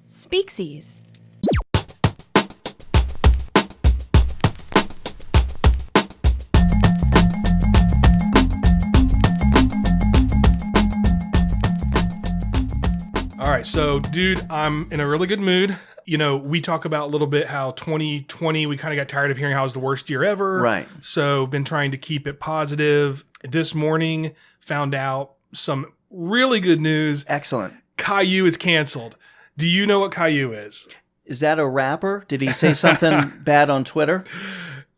Speaksies. All right, so dude, I'm in a really good mood. You know, we talk about a little bit how 2020, we kind of got tired of hearing how it was the worst year ever. Right. So been trying to keep it positive. This morning, found out some really good news. Excellent. Caillou is canceled. Do you know what Caillou is? Is that a rapper? Did he say something bad on Twitter?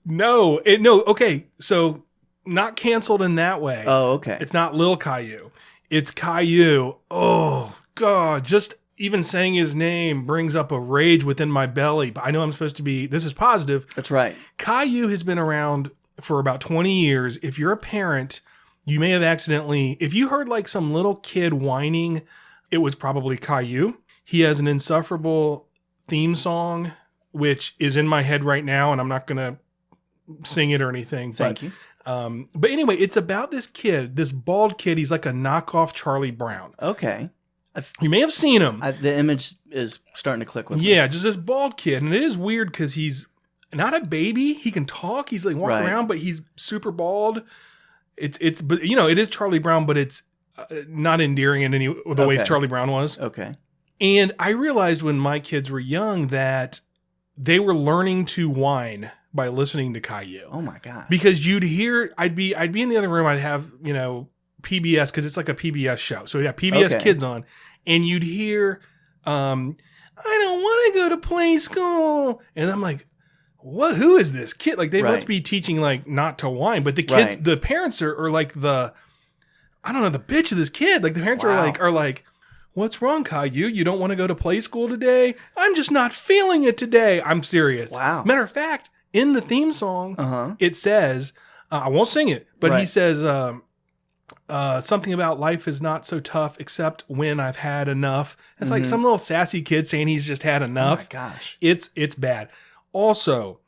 No. Okay, so not canceled in that way. Oh, okay. It's not Lil Caillou. It's Caillou. Oh, God. Just even saying his name brings up a rage within my belly. But I know I'm supposed to be, this is positive. That's right. Caillou has been around for about 20 years. If you're a parent, you may have accidentally, if you heard like some little kid whining, it was probably Caillou. He has an insufferable theme song, which is in my head right now, and I'm not going to sing it or anything. Thank you. But anyway, it's about this kid, this bald kid. He's like a knockoff Charlie Brown. Okay. You may have seen him. The image is starting to click with me. Yeah, just this bald kid. And it is weird because he's not a baby. He can talk. He's like walking around, but he's super bald. But you know, it is Charlie Brown, but it's not endearing in any the ways Charlie Brown was. Okay. And I realized when my kids were young that they were learning to whine by listening to Caillou. Oh my God. Because you'd hear, I'd be in the other room. I'd have, you know, PBS, because it's like a PBS show. So we'd have PBS Kids on, and you'd hear, I don't want to go to play school. And I'm like, what? Who is this kid? Like, they must be teaching, like, not to whine. But the kids, the parents are like the bitch of this kid. Like, the parents are like, what's wrong, Caillou? You don't want to go to play school today? I'm just not feeling it today. I'm serious. Wow. Matter of fact, in the theme song, it says, I won't sing it, but he says something about life is not so tough except when I've had enough. It's like some little sassy kid saying he's just had enough. Oh my gosh. It's bad. Also,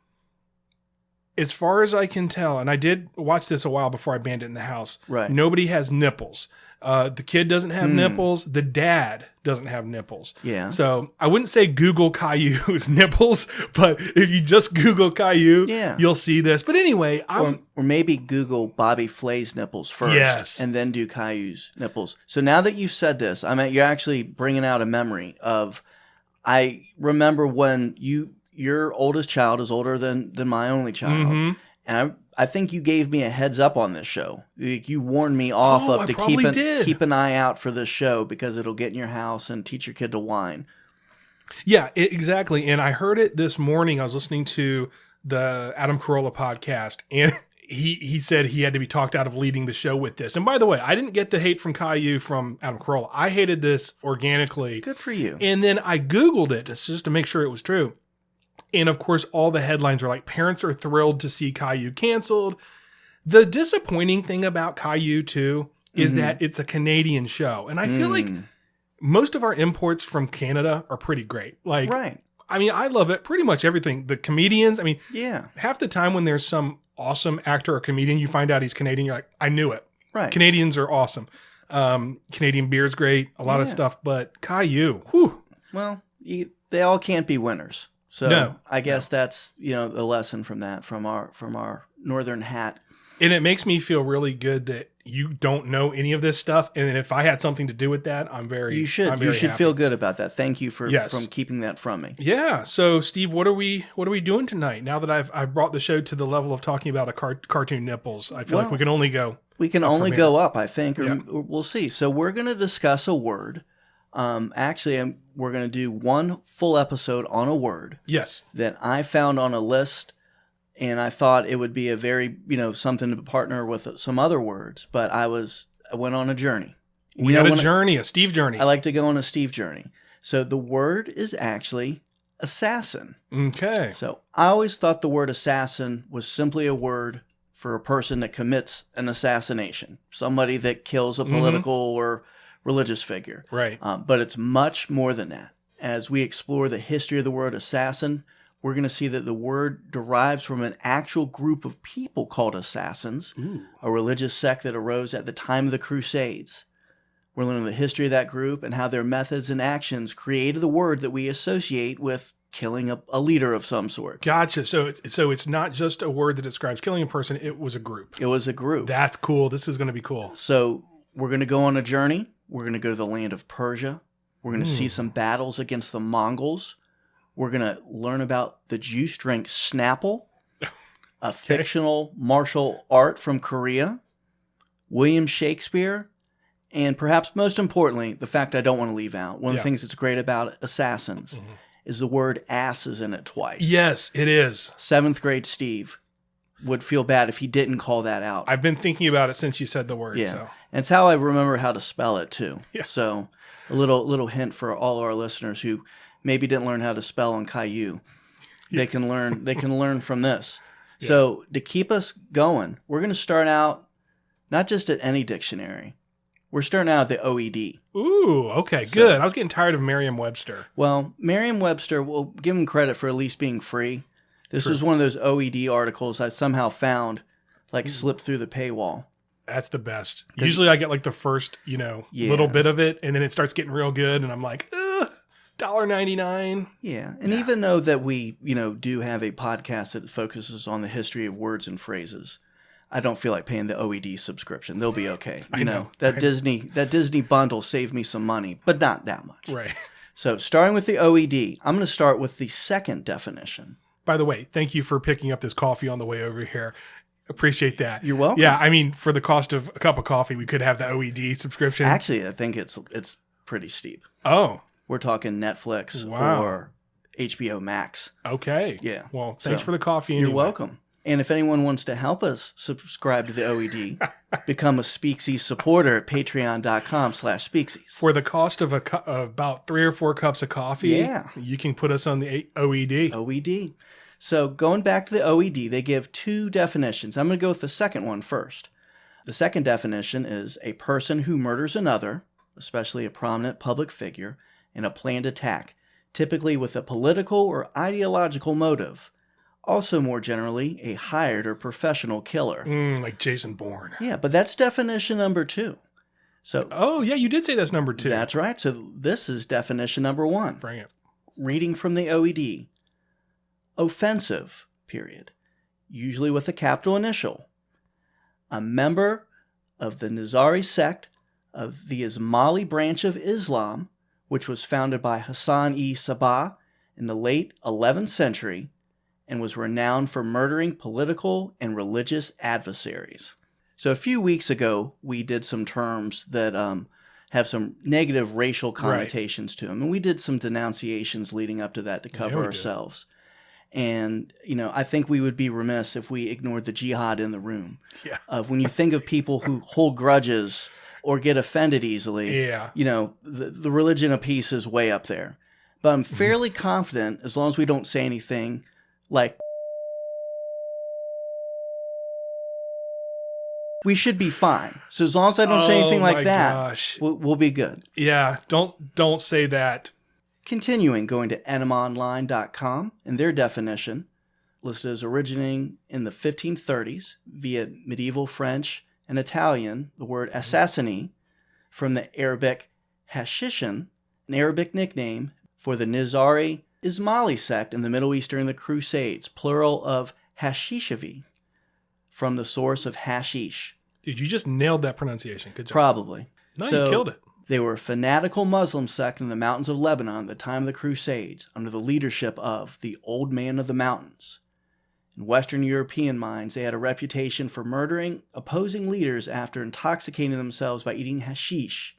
as far as I can tell, and I did watch this a while before I banned it in the house, nobody has nipples. The kid doesn't have nipples. The dad doesn't have nipples. Yeah. So I wouldn't say Google Caillou's nipples, but if you just Google Caillou, you'll see this. But anyway, or maybe Google Bobby Flay's nipples first, and then do Caillou's nipples. So now that you've said this, you're actually bringing out a memory of. I remember when your oldest child is older than my only child, and I think you gave me a heads up on this show. You warned me off to keep an eye out for this show because it'll get in your house and teach your kid to whine. Yeah, exactly. And I heard it this morning. I was listening to the Adam Carolla podcast, and he said he had to be talked out of leading the show with this. And by the way, I didn't get the hate from Caillou from Adam Carolla. I hated this organically. Good for you. And then I Googled it just to make sure it was true. And of course, all the headlines are like, parents are thrilled to see Caillou canceled. The disappointing thing about Caillou, too, is that it's a Canadian show. And I feel like most of our imports from Canada are pretty great. Like, I mean, I love it. Pretty much everything. The comedians, I mean, half the time when there's some awesome actor or comedian, you find out he's Canadian, you're like, I knew it. Right. Canadians are awesome. Canadian beer's great, a lot of stuff. But Caillou, whew. Well, they all can't be winners. So I guess that's, the lesson from that, from our northern hat. And it makes me feel really good that you don't know any of this stuff. And then if I had something to do with that, you should happy. Feel good about that. Thank you from keeping that from me. Yeah. So Steve, what are we doing tonight? Now that I've brought the show to the level of talking about a cartoon nipples, I feel like we can only go. We can only go up, I think, or we'll see. So we're going to discuss a word. Actually, we're going to do one full episode on a word. Yes. That I found on a list, and I thought it would be a very, something to partner with some other words. But I went on a journey. We had a journey, a Steve journey. I like to go on a Steve journey. So the word is actually assassin. Okay. So I always thought the word assassin was simply a word for a person that commits an assassination, somebody that kills a political or religious figure. Right. But it's much more than that. As we explore the history of the word assassin, we're going to see that the word derives from an actual group of people called assassins, a religious sect that arose at the time of the Crusades. We're learning the history of that group and how their methods and actions created the word that we associate with killing a leader of some sort. Gotcha. So it's not just a word that describes killing a person. It was a group. It was a group. That's cool. This is going to be cool. So we're going to go on a journey. We're going to go to the land of Persia. We're going to see some battles against the Mongols. We're going to learn about the juice drink Snapple, a fictional martial art from Korea, William Shakespeare, and perhaps most importantly, the fact I don't want to leave out, one of the things that's great about Assassins is the word ass is in it twice. Yes, it is. 7th grade Steve would feel bad if he didn't call that out. I've been thinking about it since you said the word. Yeah. So. And it's how I remember how to spell it too. Yeah. So a little hint for all our listeners who maybe didn't learn how to spell on Caillou. They can learn from this. Yeah. So to keep us going, we're going to start out not just at any dictionary. We're starting out at the OED. Ooh, okay, good. I was getting tired of Merriam-Webster. Well, Merriam-Webster, we'll give them credit for at least being free. This was one of those OED articles I somehow found, slipped through the paywall. That's the best. Usually I get the first, little bit of it, and then it starts getting real good, and I'm like, $1.99. Yeah, and even though that we, do have a podcast that focuses on the history of words and phrases, I don't feel like paying the OED subscription. They'll be okay. That Disney bundle saved me some money, but not that much. Right. So starting with the OED, I'm going to start with the second definition. By the way, thank you for picking up this coffee on the way over here. Appreciate that. You're welcome. Yeah, I mean, for the cost of a cup of coffee, we could have the OED subscription. Actually, I think it's pretty steep. Oh. We're talking Netflix or HBO Max. Okay. Yeah. Well, thanks for the coffee anyway. You're welcome. And if anyone wants to help us subscribe to the OED, become a Speaksies supporter at patreon.com/Speaksies. For the cost of about 3 or 4 cups of coffee, you can put us on the OED. OED. So going back to the OED, they give 2 definitions. I'm going to go with the second one first. The second definition is a person who murders another, especially a prominent public figure, in a planned attack, typically with a political or ideological motive. Also, more generally, a hired or professional killer. Like Jason Bourne. Yeah, but that's definition number 2. So. Oh, yeah, you did say that's number 2. That's right. So this is definition number 1. Bring it. Reading from the OED. Offensive, period. Usually with a capital initial. A member of the Nizari sect of the Ismaili branch of Islam, which was founded by Hassan-i-Sabbah in the late 11th century, and was renowned for murdering political and religious adversaries. So a few weeks ago, we did some terms that have some negative racial connotations to them, and we did some denunciations leading up to that to cover ourselves. And, I think we would be remiss if we ignored the jihad in the room. Yeah. Of when you think of people who hold grudges or get offended easily, the religion of peace is way up there. But I'm fairly confident, as long as we don't say anything like, we should be fine. So as long as I don't say anything like that, we'll be good. Yeah, don't say that. Continuing, going to enemonline.com, and their definition, listed as originating in the 1530s via medieval French and Italian, the word assassini, from the Arabic hashishin, an Arabic nickname for the Nizari Ismaili sect in the Middle East during the Crusades, plural of hashishavi, from the source of hashish. Dude, you just nailed that pronunciation. Good job. Probably. No, you killed it. They were a fanatical Muslim sect in the mountains of Lebanon at the time of the Crusades, under the leadership of the Old Man of the Mountains. In Western European minds, they had a reputation for murdering opposing leaders after intoxicating themselves by eating hashish.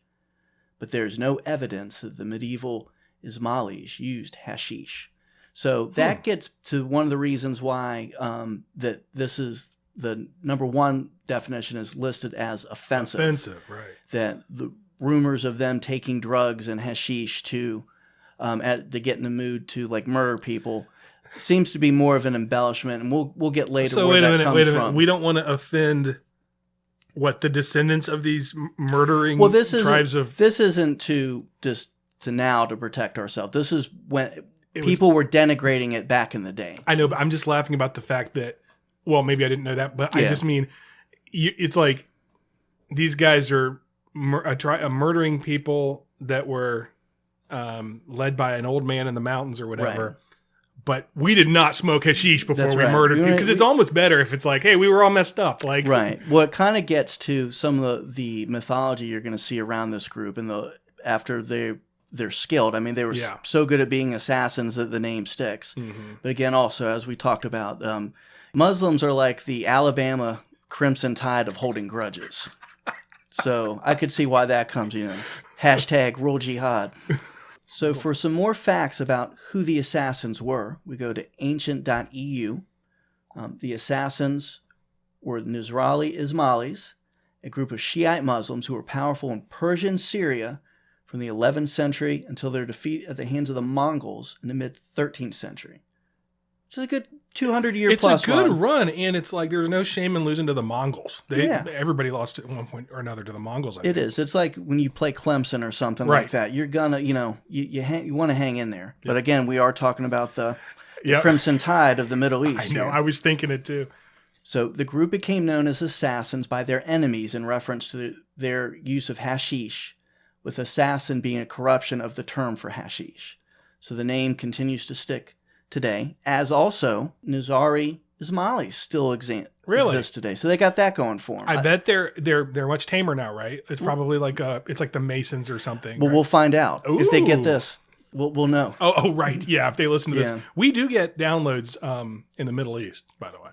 But there is no evidence that the medieval Ismailis used hashish. So that gets to one of the reasons why that this is the number 1 definition is listed as offensive. Offensive, right. That the rumors of them taking drugs and hashish to get in the mood to murder people seems to be more of an embellishment, and we'll get later so where that comes from. Wait a minute. We don't want to offend the descendants of these murdering tribes of... This isn't to protect ourselves. This is when people were denigrating it back in the day. I know, but I'm just laughing about the fact that, well, maybe I didn't know that, but I just mean, it's like these guys are murdering people that were led by an old man in the mountains or whatever. Right. But we did not smoke hashish before we murdered people, because it's almost better if it's like, hey, we were all messed up. Like, right. Well, it kind of gets to some of the mythology you're going to see around this group, and after they're skilled. I mean, they were so good at being assassins that the name sticks. Mm-hmm. But again, also, as we talked about, Muslims are like the Alabama Crimson Tide of holding grudges. So I could see why that comes, hashtag Roll Jihad. So for some more facts about who the assassins were, we go to ancient.eu. The assassins were Nizrali Ismailis, a group of Shiite Muslims who were powerful in Persian Syria from the 11th century until their defeat at the hands of the Mongols in the mid-13th century. It's a good 200-year plus run. It's a good run, and it's like there's no shame in losing to the Mongols. Everybody lost at one point or another to the Mongols. I think. It is. It's like when you play Clemson or something like that. You're gonna, you want to hang in there. Yep. But again, we are talking about the Crimson Tide of the Middle East. I know. Here. I was thinking it too. So the group became known as assassins by their enemies in reference to their use of hashish, with assassin being a corruption of the term for hashish. So the name continues to stick today, as also Nizari Ismailis still exist today. So they got that going for them. I bet they're much tamer now, right? It's probably like the Masons or something. Well, we'll find out. Ooh. If they get this, we'll know. Oh, right. Yeah, if they listen to this. We do get downloads in the Middle East, by the way.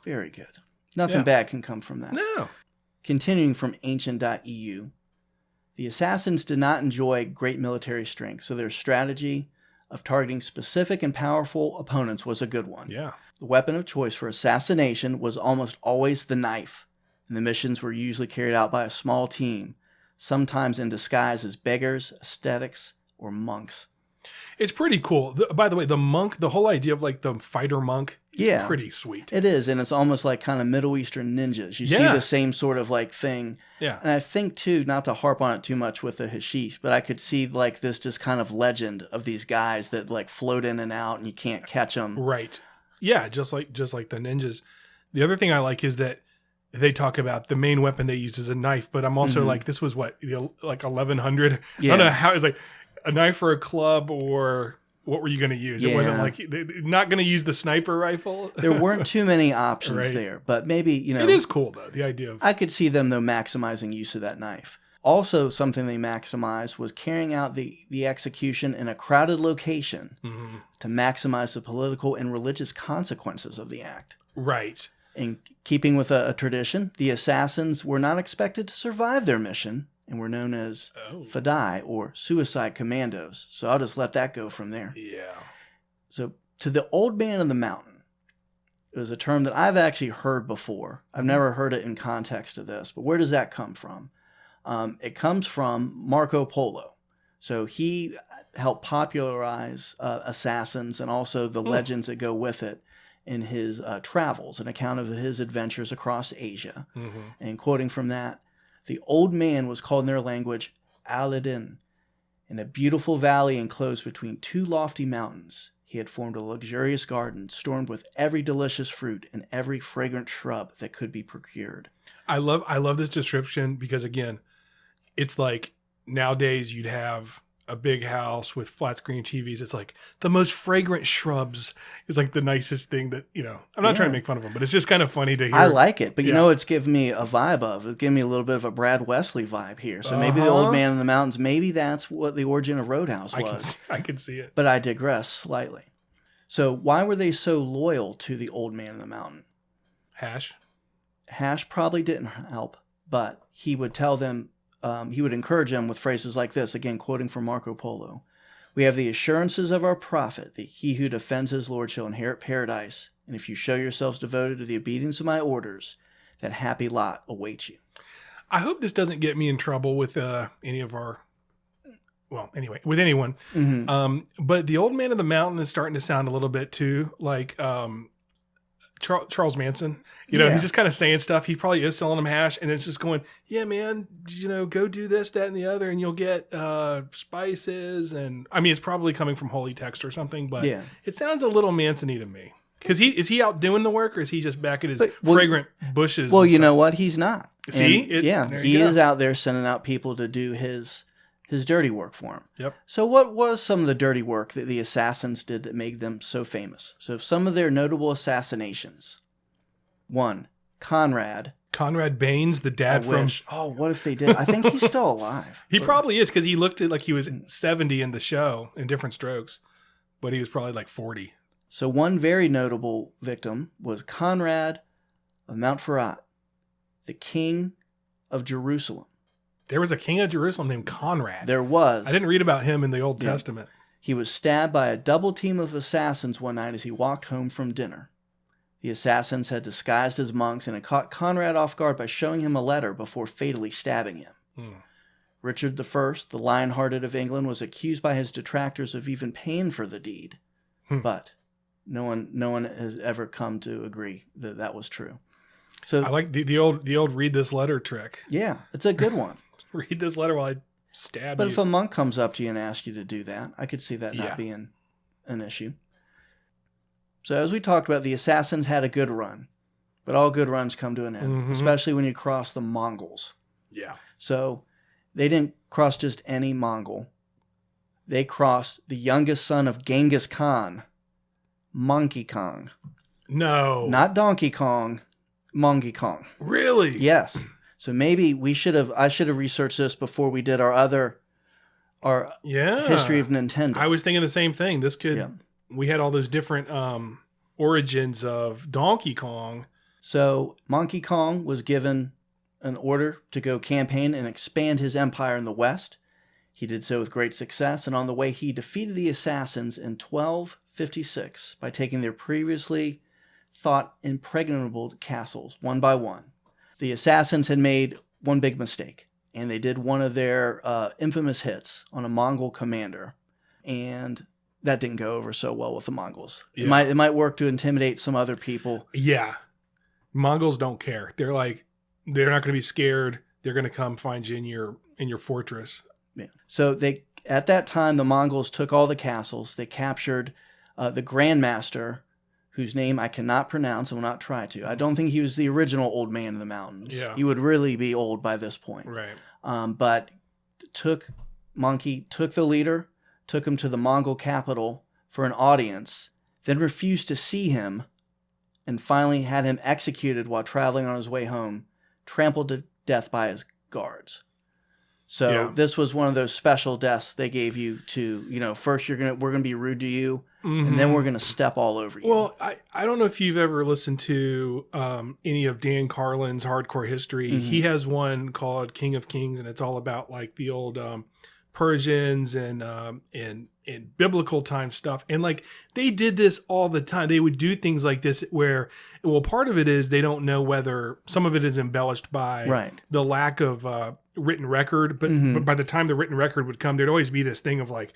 Very good. Nothing bad can come from that. No. Continuing from ancient.eu, the assassins did not enjoy great military strength, so their strategy of targeting specific and powerful opponents was a good one. Yeah. The weapon of choice for assassination was almost always the knife, and the missions were usually carried out by a small team, sometimes in disguise as beggars, ascetics, or monks. It's pretty cool. By the way, the monk, the whole idea of like the fighter monk, is pretty sweet. It is, and it's almost like kind of Middle Eastern ninjas. You see the same sort of like thing. Yeah. And I think too, not to harp on it too much with the hashish, but I could see like this just kind of legend of these guys that like float in and out and you can't catch them. Right. Yeah, just like the ninjas. The other thing I like is that they talk about the main weapon they use is a knife, but I'm also like, this was like 1100. Yeah. I don't know how it's like a knife or a club, or what were you going to use? It wasn't like not going to use the sniper rifle. There weren't too many options there, but maybe, it is cool though. The idea of, I could see them though maximizing use of that knife. Also, something they maximized was carrying out the execution in a crowded location to maximize the political and religious consequences of the act. Right. In keeping with a tradition, the assassins were not expected to survive their mission and were known as Fadai, or suicide commandos. So I'll just let that go from there. Yeah. So to the old man of the mountain, it was a term that I've actually heard before. I've never heard it in context of this, but where does that come from? It comes from Marco Polo. So he helped popularize assassins and also the legends that go with it in his travels, an account of his adventures across Asia. And quoting from that, the old man was called in their language Aladdin. In a beautiful valley enclosed between two lofty mountains, he had formed a luxurious garden stormed with every delicious fruit and every fragrant shrub that could be procured. I love this description because, again, it's like nowadays you'd have a big house with flat screen TVs. It's like the most fragrant shrubs is like the nicest thing that, I'm not trying to make fun of them, but it's just kind of funny to hear. I like it, but it's giving me a vibe of, it's giving me a little bit of a Brad Wesley vibe here. So maybe the old man in the mountains, maybe that's what the origin of Roadhouse was. I can see it. But I digress slightly. So why were they so loyal to the old man in the mountain? Hash probably didn't help, but he would tell them, he would encourage them with phrases like this, again, quoting from Marco Polo. We have the assurances of our prophet that he who defends his Lord shall inherit paradise. And if you show yourselves devoted to the obedience of my orders, that happy lot awaits you. I hope this doesn't get me in trouble with any of our, with anyone. But the old man of the mountain is starting to sound a little bit too like Charles Manson. He's just kind of saying stuff. He probably is selling them hash, and it's just going, yeah, man, go do this, that, and the other, and you'll get spices. And I mean, it's probably coming from holy text or something, but it sounds a little Manson-y to me. Because is he out doing the work, or is he just back at his fragrant bushes? Well, you know what? He's not. See? He is out there sending out people to do his dirty work for him. Yep. So what was some of the dirty work that the assassins did that made them so famous? So some of their notable assassinations. 1, Conrad Baines, the dad from... Oh, what if they did? I think he's still alive. He probably is, because he looked like he was 70 in the show in Different Strokes, but he was probably like 40. So one very notable victim was Conrad of Montferrat, the king of Jerusalem. There was a king of Jerusalem named Conrad. There was. I didn't read about him in the Old Testament. He was stabbed by a double team of assassins one night as he walked home from dinner. The assassins had disguised as monks and had caught Conrad off guard by showing him a letter before fatally stabbing him. Richard I, the Lion-Hearted of England, was accused by his detractors of even paying for the deed. But no one has ever come to agree that that was true. So I like the old read this letter trick. Yeah, it's a good one. Read this letter while I stab you. But if a monk comes up to you and asks you to do that, I could see that not being an issue. So as we talked about, the assassins had a good run, but all good runs come to an end, especially when you cross the Mongols. Yeah. So they didn't cross just any Mongol. They crossed the youngest son of Genghis Khan, Monkey Kong. No. Not Donkey Kong, Monkey Kong. Really? Yes. So maybe I should have researched this before we did our history of Nintendo. I was thinking the same thing. This could, we had all those different origins of Donkey Kong. So Monkey Kong was given an order to go campaign and expand his empire in the West. He did so with great success, and on the way he defeated the assassins in 1256 by taking their previously thought impregnable castles one by one. The assassins had made one big mistake, and they did one of their infamous hits on a Mongol commander, and that didn't go over so well with the Mongols. Yeah. It might work to intimidate some other people. Yeah. Mongols don't care. They're not going to be scared. They're going to come find you in your fortress. Yeah. So at that time, the Mongols took all the castles. They captured the Grandmaster, whose name I cannot pronounce and will not try to. I don't think he was the original Old Man in the Mountains. Yeah. He would really be old by this point. Right. But Monkey took the leader, took him to the Mongol capital for an audience, then refused to see him, and finally had him executed while traveling on his way home, trampled to death by his guards. So this was one of those special deaths they gave you to, first we're going to be rude to you, and then we're going to step all over you. Well, I don't know if you've ever listened to any of Dan Carlin's Hardcore History. He has one called King of Kings, and it's all about like the old Persians and biblical time stuff. And like they did this all the time. They would do things like this where, well, part of it is they don't know whether some of it is embellished by the lack of written record. But by the time the written record would come, there'd always be this thing of like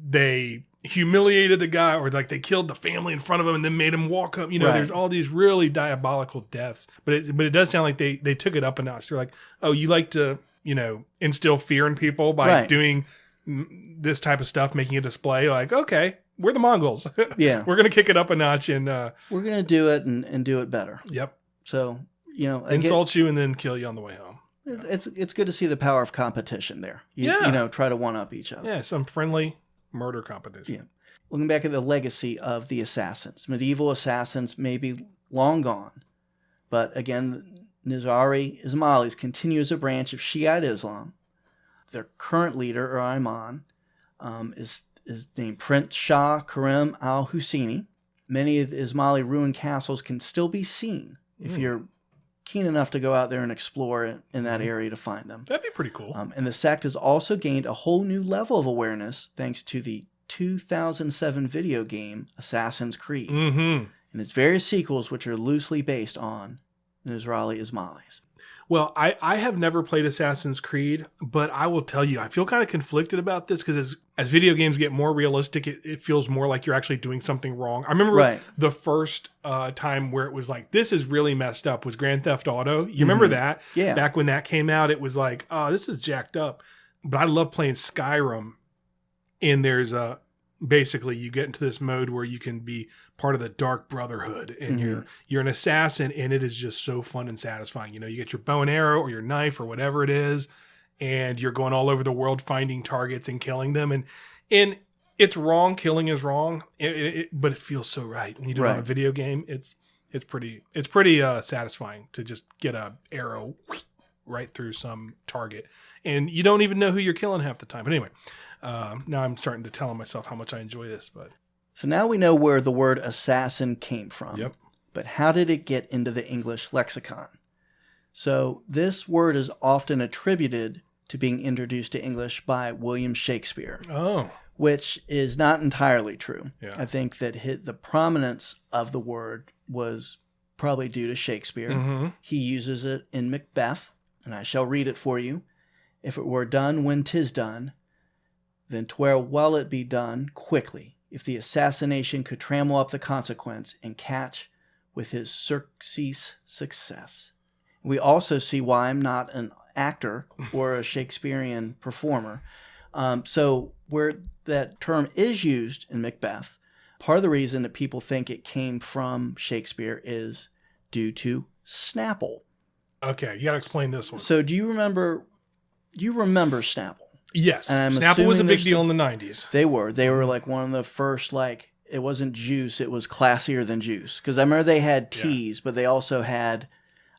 they humiliated the guy, or like they killed the family in front of him and then made him walk up. There's all these really diabolical deaths. But it does sound like they took it up a notch. They're like, oh, you like to instill fear in people by doing this type of stuff, making a display. Like, okay, we're the Mongols. Yeah. We're going to kick it up a notch and we're going to do it and do it better. Yep. So, insult you and then kill you on the way home. It's good to see the power of competition there. Try to one up each other. Yeah. Some friendly murder competition. Yeah. Looking back at the legacy of the assassins, medieval assassins may be long gone, but again, Nizari Ismailis continue as a branch of Shiite Islam. Their current leader, or Imam, is named Prince Shah Karim al-Husseini. Many of the Ismaili ruined castles can still be seen if you're keen enough to go out there and explore in that area to find them. That'd be pretty cool. And the sect has also gained a whole new level of awareness thanks to the 2007 video game Assassin's Creed and its various sequels, which are loosely based on Nizari Ismailis. Well, I have never played Assassin's Creed, but I will tell you, I feel kind of conflicted about this because as video games get more realistic, it feels more like you're actually doing something wrong. I remember the first time where it was like, this is really messed up was Grand Theft Auto. You remember that? Yeah. Back when that came out, it was like, oh, this is jacked up. But I love playing Skyrim, and there's basically you get into this mode where you can be part of the Dark Brotherhood, and you're an assassin, and it is just so fun and satisfying. You get your bow and arrow or your knife or whatever it is, and you're going all over the world finding targets and killing them. And it's wrong. Killing is wrong, but it feels so right when you do it on a video game. It's pretty satisfying to just get a arrow right through some target, and you don't even know who you're killing half the time. But anyway, now I'm starting to tell myself how much I enjoy this. But so now we know where the word assassin came from. Yep. But how did it get into the English lexicon? So this word is often attributed to being introduced to English by William Shakespeare. Oh. Which is not entirely true. Yeah. I think that the prominence of the word was probably due to Shakespeare. Mm-hmm. He uses it in Macbeth, and I shall read it for you. If it were done when 'tis done, then 'twere well it be done quickly, if the assassination could trammel up the consequence and catch with his surcease success. We also see why I'm not an actor or a Shakespearean performer. So where that term is used in Macbeth, part of the reason that people think it came from Shakespeare is due to Snapple. Okay, you got to explain this one. So do you remember Snapple? Yes. Snapple was a big deal in the 90s. They were like one of the first, like, it wasn't juice, it was classier than juice. Because I remember they had teas, but they also had,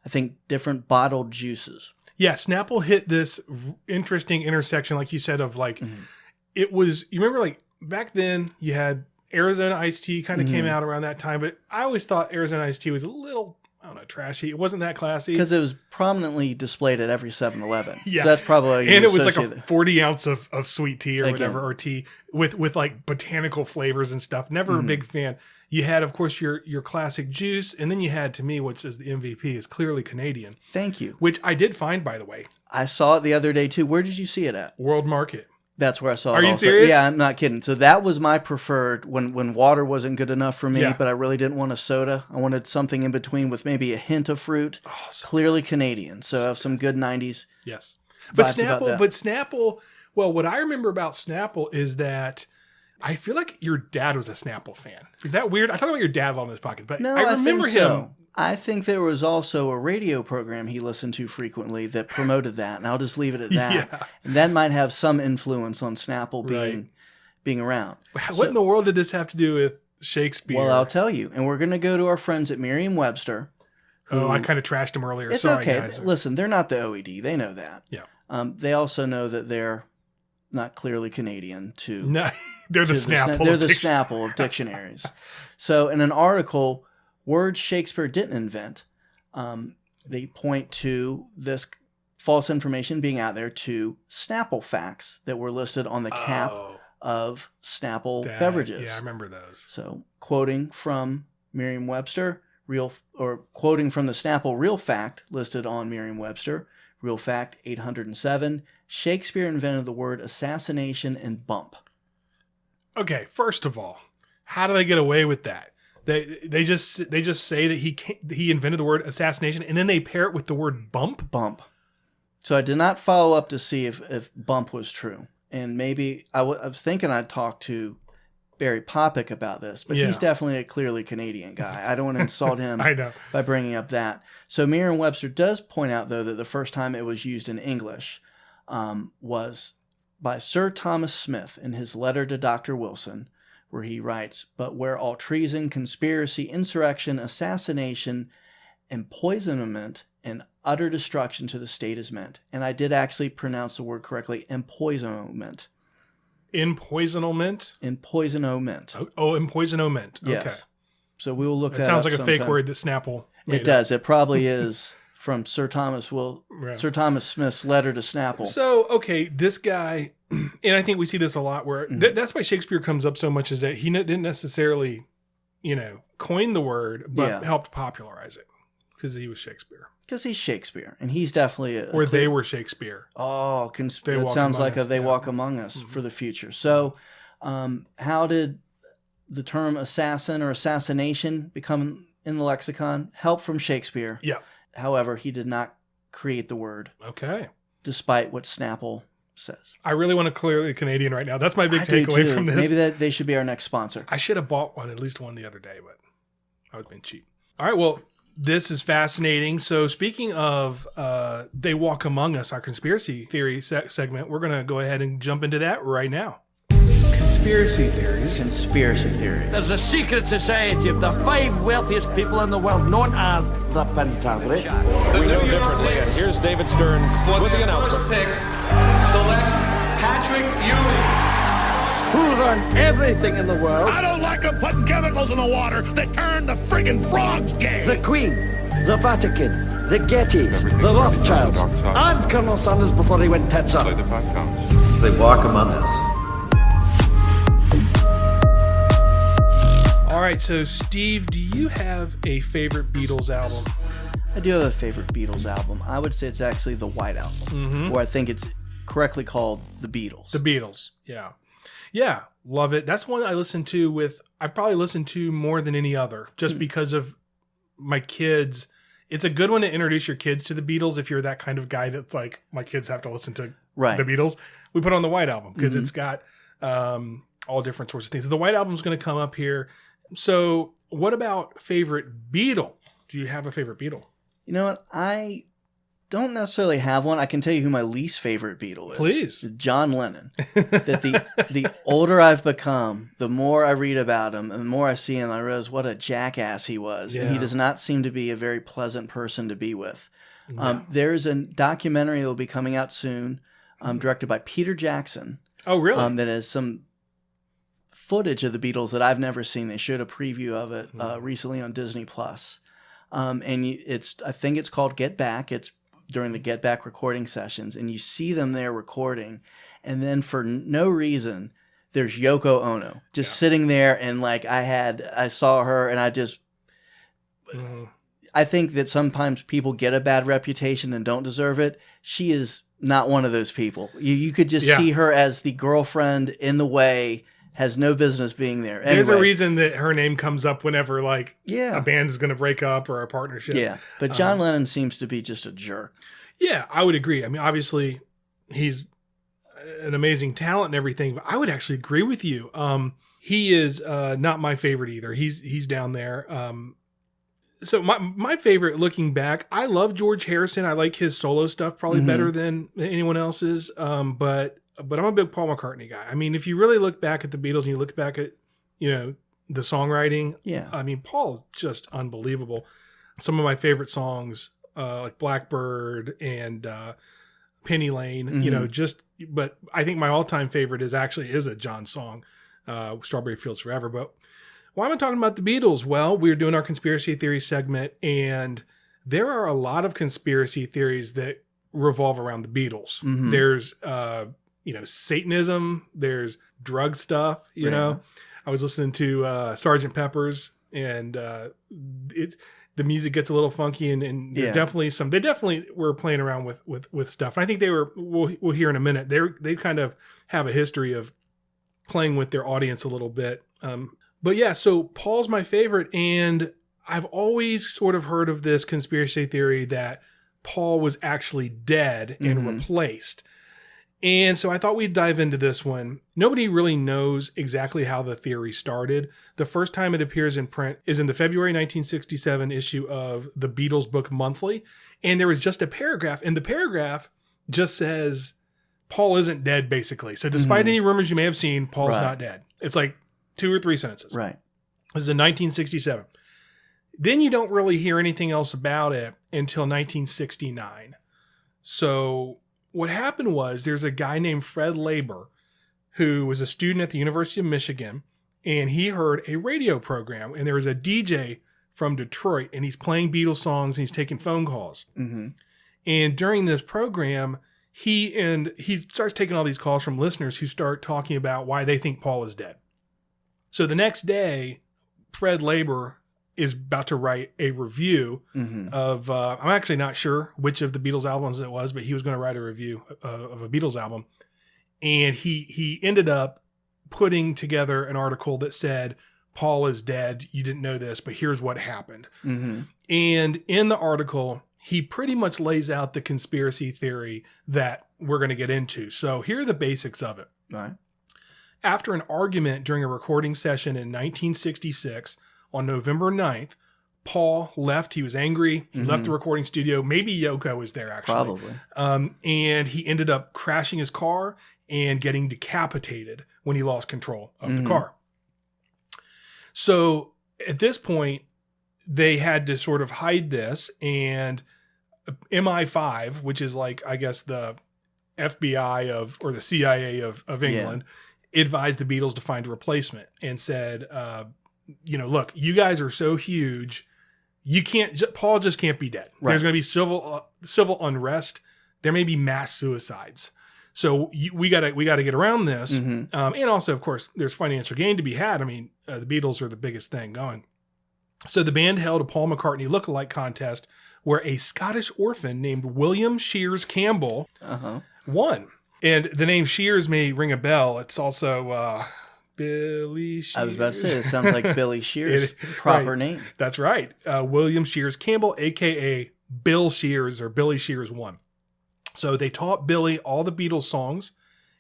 I think, different bottled juices. Yeah, Snapple hit this interesting intersection, like you said, of like, it was, you remember like back then you had Arizona Iced Tea kind of came out around that time, but I always thought Arizona Iced Tea was a little, I don't know, trashy. It wasn't that classy. Because it was prominently displayed at every 7-Eleven. Yeah. So that's probably, and it was like a 40 ounce of sweet tea or whatever, or tea with like botanical flavors and stuff. Never a big fan. You had, of course, your classic juice, and then you had, to me, which is the MVP, is Clearly Canadian. Thank you. Which I did find, by the way. I saw it the other day, too. Where did you see it at? World Market. That's where I saw it. Are you serious? Yeah, I'm not kidding. So that was my preferred when water wasn't good enough for me, but I really didn't want a soda. I wanted something in between with maybe a hint of fruit. Oh, Clearly Canadian. So I have some good 90s. Yes. But Snapple, well, what I remember about Snapple is that I feel like your dad was a Snapple fan. Is that weird? I talk about your dad a lot in this podcast, but no, I remember him. So. I think there was also a radio program he listened to frequently that promoted that, and I'll just leave it at that. Yeah. And that might have some influence on Snapple being around. What in the world did this have to do with Shakespeare? Well, I'll tell you. And we're going to go to our friends at Merriam-Webster. I kind of trashed them earlier. It's Sorry, okay. Guys. Listen, they're not the OED. They know that. Yeah. They also know that they're not clearly Canadian to... No, they're the Snapple. They're the Snapple of dictionaries. So in an article, words Shakespeare didn't invent, they point to this false information being out there to Snapple facts that were listed on the cap of Snapple beverages. Yeah, I remember those. So quoting from Merriam-Webster, quoting from the Snapple real fact listed on Merriam-Webster, real fact 807, Shakespeare invented the word assassination and bump. Okay, first of all, how do they get away with that? They just say that he invented the word assassination, and then they pair it with the word bump. Bump. So I did not follow up to see if bump was true, and maybe I was thinking I'd talk to Barry Popick about this, but he's definitely a clearly Canadian guy. I don't want to insult him I know. by bringing up that. So Merriam-Webster does point out, though, that the first time it was used in English was by Sir Thomas Smith in his letter to Dr. Wilson, where he writes, "But where all treason, conspiracy, insurrection, assassination, empoisonment, and utter destruction to the state is meant." And I did actually pronounce the word correctly, empoisonment. Empoisonment? Empoisonment. Oh, empoisonment. Okay. Yes. So we will look that up. It sounds like a fake word that Snapple made It does. It probably is from Sir Thomas Smith's letter to Snapple. So, okay, this guy, and I think we see this a lot where that's why Shakespeare comes up so much, is that he didn't necessarily, coin the word, but helped popularize it because he was Shakespeare. Because he's Shakespeare, and he's definitely they were Shakespeare. Oh, it sounds like They Walk Among Us for the future. So, how did the term assassin or assassination become in the lexicon? Help from Shakespeare. Yeah. However, he did not create the word. Okay. Despite what Snapple says. I really want to clear the Canadian right now. That's my big takeaway from this. Maybe they should be our next sponsor. I should have bought at least one the other day, but I was being cheap. All right, well, this is fascinating. So speaking of They Walk Among Us, our conspiracy theory segment, we're going to go ahead and jump into that right now. Conspiracy theories. Conspiracy theories. There's a secret society of the 5 wealthiest people in the world known as the Pentaverate. We know differently. And here's David Stern with the announcement. Pick, select Patrick Ewing. Who run everything in the world. I don't like them putting chemicals in the water that turn the friggin' frogs gay. The Queen, the Vatican, the Gettys, the Rothschilds, and Colonel Sanders before he went tits up. They walk among us. All right, so Steve, do you have a favorite Beatles album? I do have a favorite Beatles album. I would say it's actually the White Album, or I think it's correctly called The Beatles. The Beatles, yeah. Yeah, love it. That's one I listen to I probably listen to more than any other, just because of my kids. It's a good one to introduce your kids to the Beatles if you're that kind of guy that's like, my kids have to listen to the Beatles. We put on the White Album because it's got all different sorts of things. So the White Album is going to come up here. So what about favorite Beatle? Do you have a favorite Beatle? You know what? I don't necessarily have one. I can tell you who my least favorite Beatle is. Please. It's John Lennon. That the older I've become, the more I read about him, and the more I see him, I realize what a jackass he was. Yeah. And he does not seem to be a very pleasant person to be with. No. There's a documentary that will be coming out soon, directed by Peter Jackson. Oh, really? That has some footage of the Beatles that I've never seen. They showed a preview of it recently on Disney Plus. And I think it's called Get Back. It's during the Get Back recording sessions, and you see them there recording, and then for no reason, there's Yoko Ono just sitting there, and like I saw her, and I just, I think that sometimes people get a bad reputation and don't deserve it. She is not one of those people. You could just see her as the girlfriend in the way, has no business being there. Anyway, there's a reason that her name comes up whenever a band is going to break up or a partnership. Yeah, but John Lennon seems to be just a jerk. Yeah, I would agree. I mean, obviously, he's an amazing talent and everything, but I would actually agree with you. He is not my favorite either. He's down there. So my favorite, looking back, I love George Harrison. I like his solo stuff probably better than anyone else's. But I'm a big Paul McCartney guy. I mean, if you really look back at the Beatles and you look back at, the songwriting, I mean, Paul is just unbelievable. Some of my favorite songs, like Blackbird and Penny Lane, but I think my all-time favorite is a John song, Strawberry Fields Forever. But why am I talking about the Beatles? Well, we're doing our conspiracy theory segment, and there are a lot of conspiracy theories that revolve around the Beatles. There's, Satanism, there's drug stuff, you know. I was listening to Sgt. Pepper's, and the music gets a little funky, and there they definitely were playing around with stuff. And I think we'll hear in a minute, they kind of have a history of playing with their audience a little bit. But yeah, so Paul's my favorite, and I've always sort of heard of this conspiracy theory that Paul was actually dead and replaced. And so I thought we'd dive into this one. Nobody really knows exactly how the theory started. The first time it appears in print is in the February 1967 issue of the Beatles Book Monthly. And there was just a paragraph, and the paragraph just says, Paul isn't dead, basically. So despite any rumors you may have seen, Paul's not dead. It's like 2 or 3 sentences. Right. This is in 1967. Then you don't really hear anything else about it until 1969. So what happened was there's a guy named Fred Laber who was a student at the University of Michigan, and he heard a radio program, and there was a DJ from Detroit, and he's playing Beatles songs, and he's taking phone calls. And during this program, he starts taking all these calls from listeners who start talking about why they think Paul is dead. So the next day, Fred Laber is about to write a review of, I'm actually not sure which of the Beatles albums it was, but he was going to write a review of a Beatles album. And he ended up putting together an article that said, Paul is dead. You didn't know this, but here's what happened. And in the article, he pretty much lays out the conspiracy theory that we're going to get into. So here are the basics of it. All right. After an argument during a recording session in 1966 on November 9th, Paul left. He was angry. He left the recording studio. Maybe Yoko was there, actually. Probably. And he ended up crashing his car and getting decapitated when he lost control of the car. So at this point, they had to sort of hide this, and MI5, which is like, I guess, the FBI or the CIA of England, advised the Beatles to find a replacement and said, look, you guys are so huge, Paul just can't be dead. Right. There's going to be civil unrest. There may be mass suicides. So we got to get around this. And also, of course, there's financial gain to be had. I mean, the Beatles are the biggest thing going. So the band held a Paul McCartney lookalike contest where a Scottish orphan named William Shears Campbell won. And the name Shears may ring a bell. It's also Billy Shears. I was about to say, it sounds like Billy Shears' proper name. That's right. William Shears Campbell, a.k.a. Bill Shears, or Billy Shears won. So they taught Billy all the Beatles songs,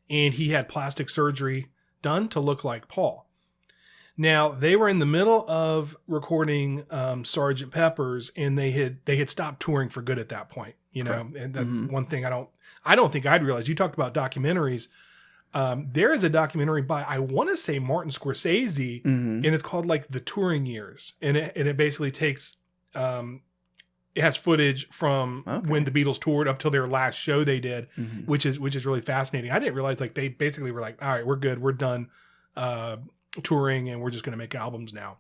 and he had plastic surgery done to look like Paul. Now, they were in the middle of recording Sgt. Pepper's, and they had stopped touring for good at that point. And that's one thing I don't think I'd realized. You talked about documentaries. There is a documentary by, I want to say, Martin Scorsese, and it's called like The Touring Years, and it basically takes it has footage from when the Beatles toured up till their last show they did, which is really fascinating. I didn't realize like they basically were like, all right, we're good, we're done touring, and we're just going to make albums now.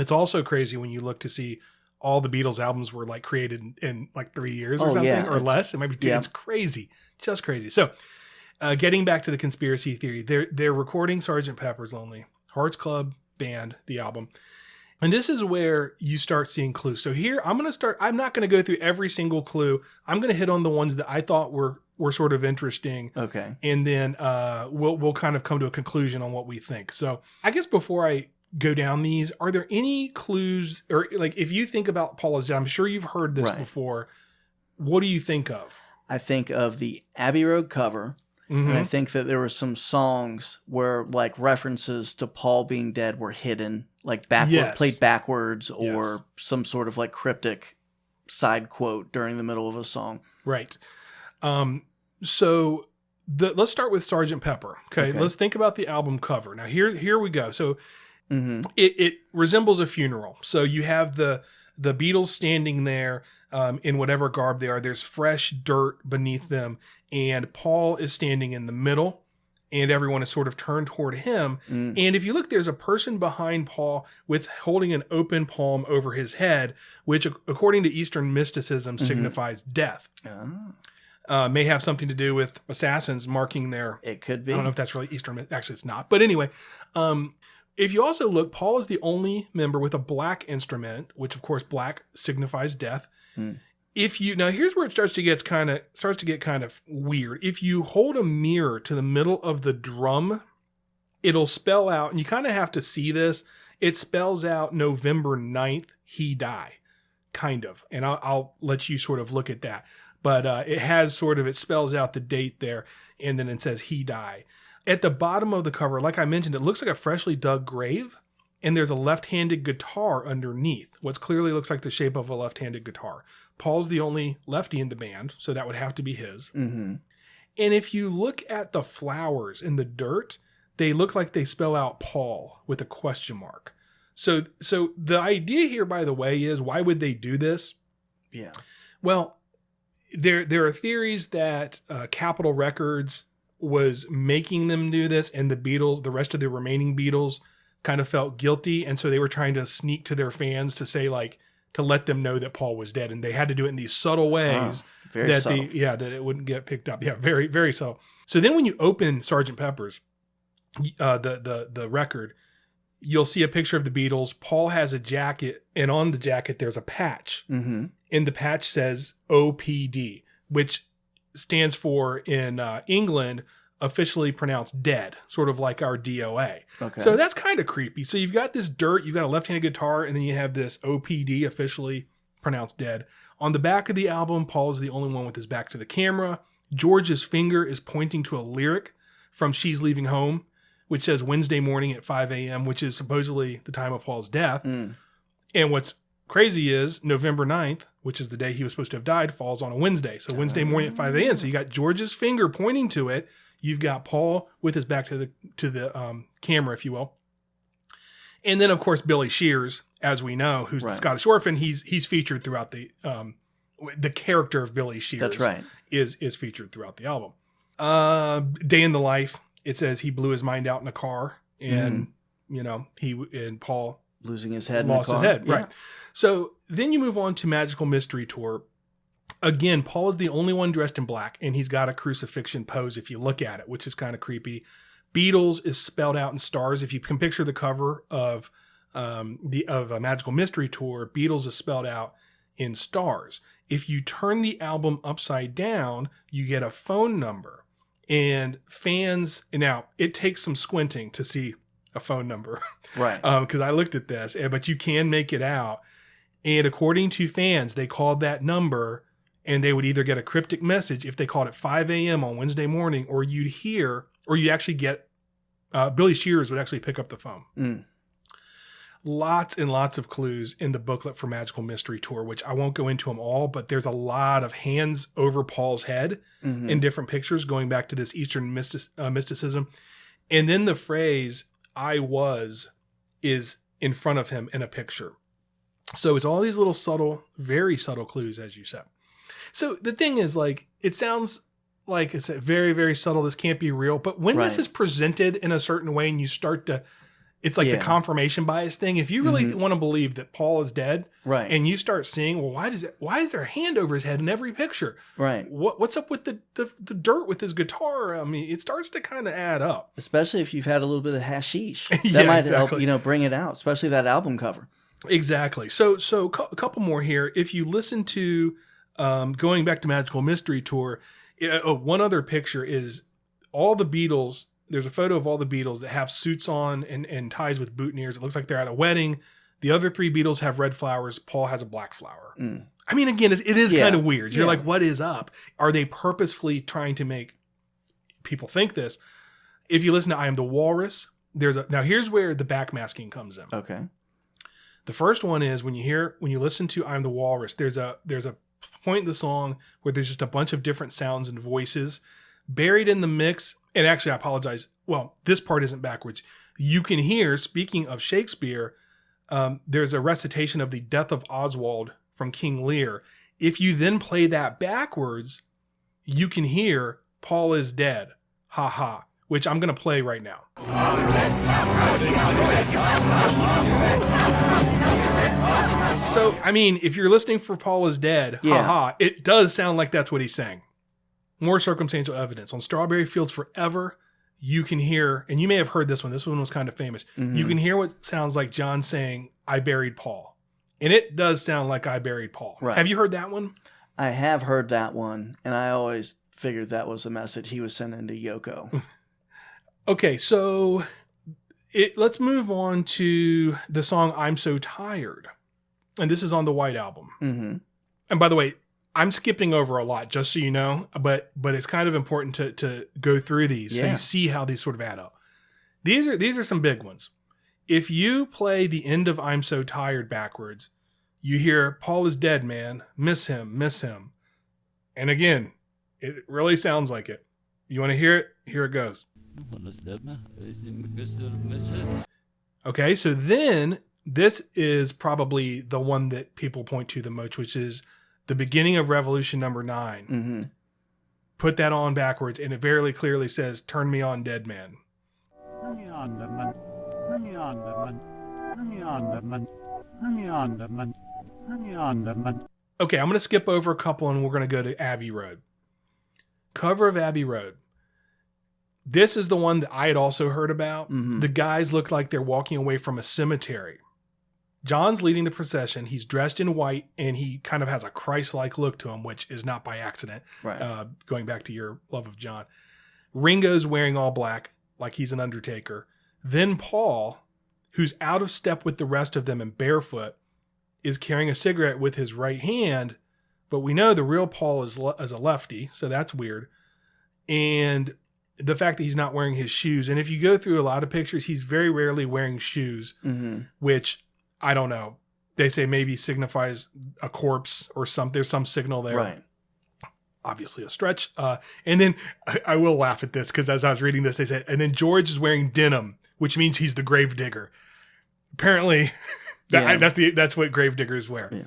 Or also crazy when you look to see all the Beatles albums were like created in like 3 years or something, or less. It might be it's crazy, just crazy. So getting back to the conspiracy theory, they're recording Sgt. Pepper's Lonely Hearts Club Band, the album. And this is where you start seeing clues. So here I'm not going to go through every single clue. I'm going to hit on the ones that I thought were sort of interesting. Okay. And then we'll kind of come to a conclusion on what we think. So I guess before I go down these, are there any clues, or like if you think about Paul is Dead, I'm sure you've heard this before. What do you think of? I think of the Abbey Road cover. And I think that there were some songs where like references to Paul being dead were hidden, like played backwards, or some sort of like cryptic side quote during the middle of a song. Right. So let's start with Sgt. Pepper. Okay. Let's think about the album cover. Now here we go. So it resembles a funeral. So you have the Beatles standing there in whatever garb they are. There's fresh dirt beneath them, and Paul is standing in the middle, and everyone is sort of turned toward him. And if you look, there's a person behind Paul with holding an open palm over his head, which according to Eastern mysticism signifies death. May have something to do with assassins marking their... It could be. I don't know if that's really Eastern. Actually, it's not. But anyway, if you also look, Paul is the only member with a black instrument, which of course black signifies death. Now here's where it starts to get kind of weird. If you hold a mirror to the middle of the drum, it'll spell out, and you kind of have to see this. It spells out November 9th, he die, kind of. And I'll let you sort of look at that. But it spells out the date there, and then it says he die. At the bottom of the cover, like I mentioned, it looks like a freshly dug grave, and there's a left-handed guitar underneath, what clearly looks like the shape of a left-handed guitar. Paul's the only lefty in the band, so that would have to be his. And if you look at the flowers in the dirt, they look like they spell out Paul with a question mark. So the idea here, by the way, is why would they do this? Yeah. Well, there are theories that Capitol Records was making them do this, and the Beatles, the rest of the remaining Beatles, kind of felt guilty, and so they were trying to sneak to their fans to say, like, to let them know that Paul was dead, and they had to do it in these subtle ways that it wouldn't get picked up. Yeah, very, very subtle. So then when you open Sgt. Pepper's, the record, you'll see a picture of the Beatles. Paul has a jacket, and on the jacket there's a patch, and the patch says OPD, which stands for, in England, officially pronounced dead, sort of like our DOA. Okay. So that's kind of creepy. So you've got this dirt, you've got a left-handed guitar, and then you have this OPD officially pronounced dead. On the back of the album, Paul is the only one with his back to the camera. George's finger is pointing to a lyric from She's Leaving Home, which says Wednesday morning at 5 a.m., which is supposedly the time of Paul's death. And what's crazy is November 9th, which is the day he was supposed to have died, falls on a Wednesday. So Wednesday morning at 5 a.m. So you got George's finger pointing to it. You've got Paul with his back to the camera, if you will. And then, of course, Billy Shears, as we know, who's the Scottish Orphan, he's featured throughout the character of Billy Shears. That's right. Is featured throughout the album. Day in the Life, it says he blew his mind out in a car, and Paul losing his head, lost his head, right? So then you move on to Magical Mystery Tour. Again, Paul is the only one dressed in black, and he's got a crucifixion pose if you look at it, which is kind of creepy. Beatles is spelled out in stars. If you can picture the cover of a Magical Mystery Tour, Beatles is spelled out in stars. If you turn the album upside down, you get a phone number. And fans, now it takes some squinting to see a phone number, right? Because I looked at this, but you can make it out. And according to fans, they called that number, and they would either get a cryptic message if they called at 5 a.m. on Wednesday morning, or you'd actually get Billy Shears would actually pick up the phone. Lots and lots of clues in the booklet for Magical Mystery Tour, which I won't go into them all, but there's a lot of hands over Paul's head in different pictures going back to this Eastern mysticism. And then the phrase, I was, is in front of him in a picture. So it's all these little subtle, very subtle clues, as you said. So the thing is, like, it sounds like it's very, very subtle. This can't be real. But when this is presented in a certain way and you start to, it's like the confirmation bias thing. If you really want to believe that Paul is dead, right, and you start seeing, well, why is there a hand over his head in every picture? Right. What's up with the dirt with his guitar? I mean, it starts to kind of add up. Especially if you've had a little bit of hashish. That might help, bring it out, especially that album cover. Exactly. So a couple more here. If you listen to, going back to Magical Mystery Tour, one other picture is all the Beatles. There's a photo of all the Beatles that have suits on and ties with boutonnieres. It looks like they're at a wedding. The other three Beatles have red flowers. Paul has a black flower. I mean, again, it is kind of weird. You're like, what is up? Are they purposefully trying to make people think this? If you listen to I Am the Walrus, now here's where the backmasking comes in. Okay. The first one is when you listen to I Am the Walrus, there's a point in the song where there's just a bunch of different sounds and voices buried in the mix. And actually, I apologize. Well, this part isn't backwards. You can hear, speaking of Shakespeare, there's a recitation of the death of Oswald from King Lear. If you then play that backwards, you can hear Paul is dead. Ha ha. Which I'm going to play right now. So, I mean, if you're listening for Paul is dead, ha ha, it does sound like that's what he's saying. More circumstantial evidence. On Strawberry Fields Forever, you can hear, and you may have heard this one. This one was kind of famous. You can hear what sounds like John saying, I buried Paul. And it does sound like I buried Paul. Right. Have you heard that one? I have heard that one, and I always figured that was a message he was sending to Yoko. Okay, so let's move on to the song I'm So Tired. And this is on the White Album. And by the way, I'm skipping over a lot, just so you know, but it's kind of important to go through these so you see how these sort of add up. These are some big ones. If you play the end of I'm So Tired backwards, you hear Paul is dead, man. Miss him, miss him. And again, it really sounds like it. You want to hear it? Here it goes. Okay, so then this is probably the one that people point to the most, which is the beginning of Revolution number 9. Put that on backwards, and it very clearly says, turn me on, dead man. Okay, I'm going to skip over a couple, and we're going to go to Abbey Road. Cover of Abbey Road. This is the one that I had also heard about. The guys look like they're walking away from a cemetery. John's leading the procession. He's dressed in white, and he kind of has a Christ-like look to him, which is not by accident. Right. Going back to your love of John. Ringo's wearing all black, like he's an undertaker. Then Paul, who's out of step with the rest of them and barefoot, is carrying a cigarette with his right hand, but we know the real Paul is a lefty, so that's weird. And the fact that he's not wearing his shoes, and if you go through a lot of pictures, he's very rarely wearing shoes, which I don't know. They say maybe signifies a corpse or something. There's some signal there. Right. Obviously a stretch. And then I will laugh at this because as I was reading this, they said, and then George is wearing denim, which means he's the gravedigger. Apparently, that's what gravediggers wear. Yeah.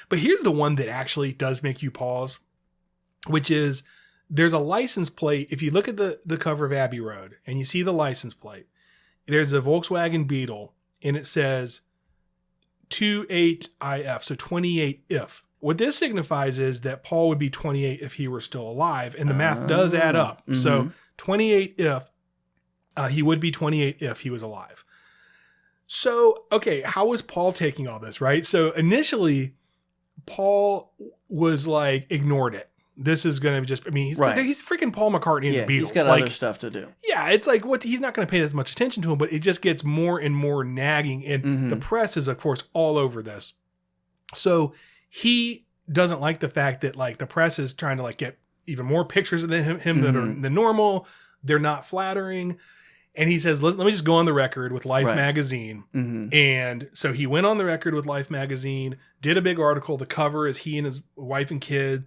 But here's the one that actually does make you pause, which is there's a license plate. If you look at the cover of Abbey Road and you see the license plate, there's a Volkswagen Beetle and it says 28IF, so 28 if. What this signifies is that Paul would be 28 if he were still alive, and the math does add up. So 28 if, he would be 28 if he was alive. So, okay, how was Paul taking all this, right? So initially, Paul was like, ignored it. This is going to just, he's freaking Paul McCartney in the Beatles. He's got other stuff to do. Yeah, it's like, he's not going to pay as much attention to him, but it just gets more and more nagging. And the press is, of course, all over this. So he doesn't like the fact that like the press is trying to like get even more pictures of him than normal. They're not flattering. And he says, let me just go on the record with Life magazine. And so he went on the record with Life magazine, did a big article. The cover is he and his wife and kid.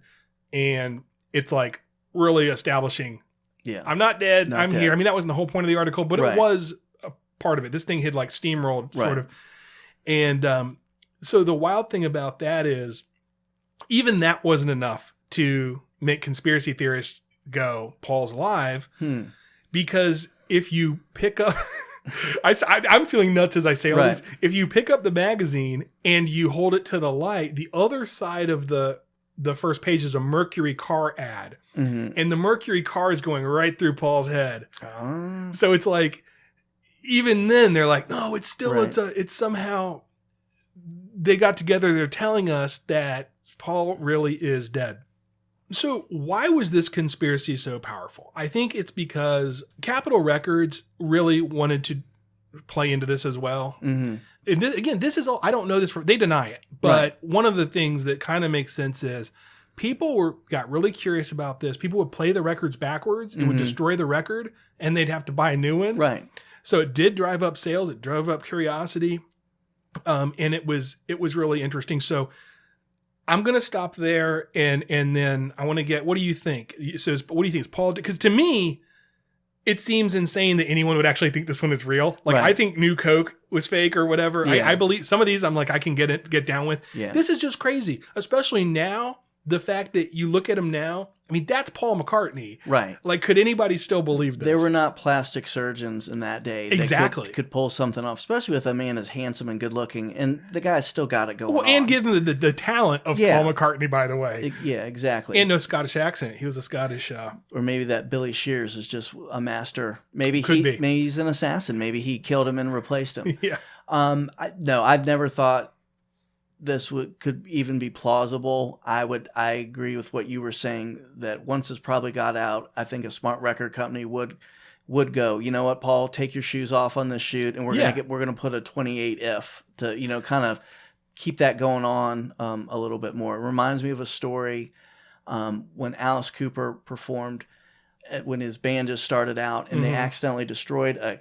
And it's like really establishing, I'm not dead. I'm here. I mean, that wasn't the whole point of the article, but it was a part of it. This thing had like steamrolled sort of. And so the wild thing about that is even that wasn't enough to make conspiracy theorists go, Paul's alive. Because if you pick up, I'm feeling nuts as I say all this. If you pick up the magazine and you hold it to the light, the other side of the first page is a Mercury car ad. And the Mercury car is going right through Paul's head. So it's like, even then they're like, no, it's still, it's somehow they got together. They're telling us that Paul really is dead. So why was this conspiracy so powerful? I think it's because Capitol Records really wanted to play into this as well. And this is all, I don't know this, they deny it. But one of the things that kind of makes sense is people got really curious about this. People would play the records backwards. It would destroy the record and they'd have to buy a new one. So it did drive up sales. It drove up curiosity. And it was really interesting. So I'm going to stop there and then I want to get, what do you think? So what do you think is Paul? Because to me, it seems insane that anyone would actually think this one is real. Like I think New Coke was fake or whatever. I believe some of these I'm like, I can get down with. This is just crazy. Especially now, the fact that you look at him now, I mean, that's Paul McCartney. Like, could anybody still believe this? There were not plastic surgeons in that day. Exactly. That could pull something off, especially with a man as handsome and good looking. And the guy's still got it going on. And given the talent of Paul McCartney, by the way. Exactly. And no Scottish accent. He was a Scottish. Or maybe that Billy Shears is just a master. Maybe maybe he's an assassin. Maybe he killed him and replaced him. No, I've never thought this could even be plausible. I agree with what you were saying that once it's probably got out, I think a smart record company would go, you know what, Paul, take your shoes off on this shoot, and we're gonna put a 28 if to kind of keep that going on a little bit more. It reminds me of a story when Alice Cooper performed when his band just started out, and they accidentally destroyed